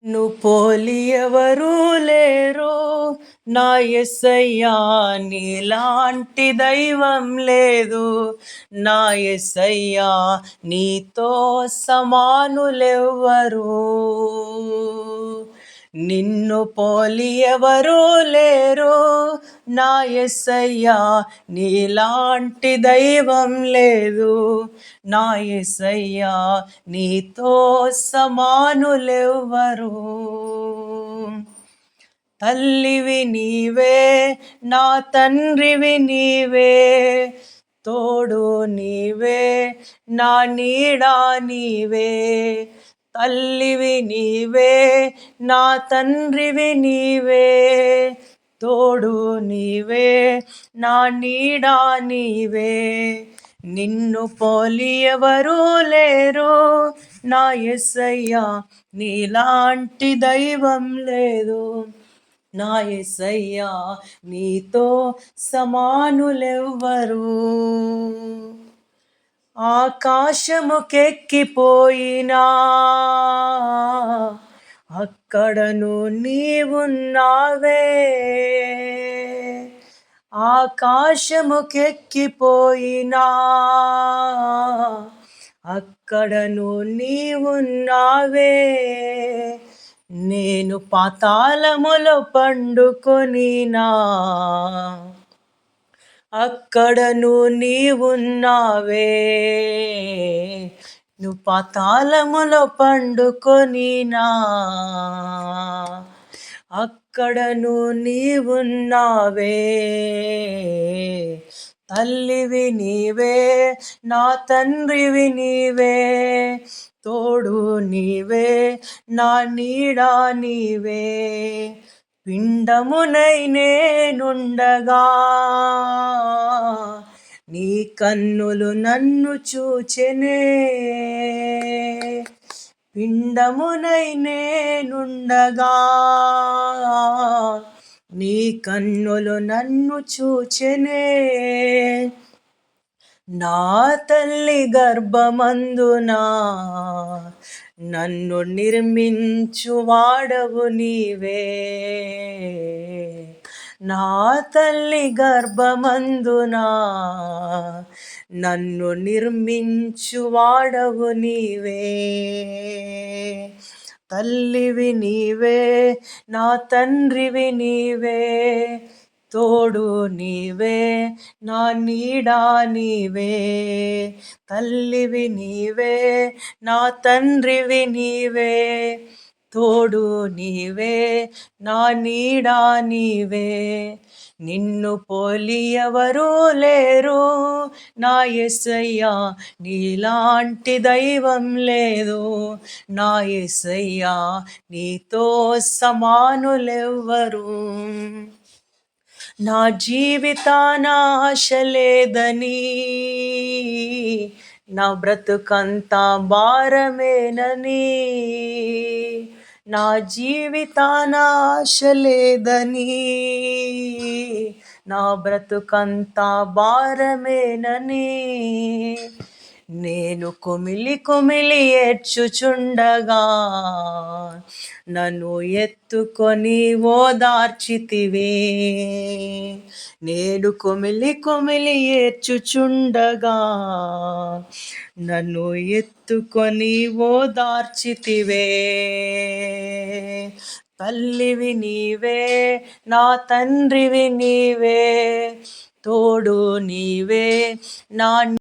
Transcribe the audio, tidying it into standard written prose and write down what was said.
నిన్ను పోలి ఎవరూ లేరు నా యేసయ్యా, నీలాంటి దైవం లేదు నా యేసయ్యా, నీతో సమానులెవ్వరు. నిన్ను పోలి ఎవరూ లేరు నా యేసయ్యా, నీలాంటి దైవం లేదు నా యేసయ్యా, నీతో సమానులెవ్వరు. తల్లివి నీవే, నా తండ్రివి నీవే, తోడు నీవే, నా నీడ నీవే. తల్లివి నీవే, నా తండ్రివి నీవే, తోడు నీవే, నా నీడ నీవే. నిన్ను పోలి ఎవరూ లేరు నా యేసయ్యా, నీలాంటి దైవం లేదు నా యేసయ్యా, నీతో సమానులెవ్వరు. ఆకాశముకెక్కిపోయినా అక్కడను నీవున్నావే, ఆకాశముకెక్కిపోయినా అక్కడను నీవున్నావే. నేను పాతాళములో పండుకొనినా అక్కడను నీవున్నావే. నువ్వు పాతాళములో పండుకొనినా అక్కడను నీవున్నావే. తల్లివి నీవే, నా తండ్రివి నీవే, తోడు నీవే, నా నీడ నీవే. పిండమునై నేనుండగా నీ కన్నులు నన్ను చూచెనే, పిండమునై నేనుండగా నీ కన్నులు నన్ను చూచెనే. నా తల్లి గర్భమందునా నన్ను నిర్మించు వాడవు నీవే, నా తల్లి గర్భమందునా నన్ను నిర్మించు వాడవు నీవే. తల్లివి నీవే, నా తండ్రివి నీవే, తోడు నీవే, నా నీడ నీవే. తల్లివి నీవే, నా తండ్రివి నీవే, తోడు నీవే, నా నీడ నీవే. నిన్ను పోలి ఎవరూ లేరు నా యేసయ్యా, నీలాంటి దైవం లేదు నా యేసయ్యా, నీతో సమానులెవ్వరు. నా జీవితాన ఆశ లేదని, నా బ్రతుకంతా భారమేనని, నా జీవితాన ఆశ లేదని, నా బ్రతుకంతా భారమేనని. నేను కుమిలి కుమిలి ఏడ్చుచుండగా నన్ను ఎత్తుకొని ఓదార్చితివే. నేను కుమిలి కుమిలి ఏడ్చుచుండగా నన్ను ఎత్తుకొని ఓదార్చితివే. తల్లివి నీవే, నా తండ్రివి నీవే, తోడు నీవే, నా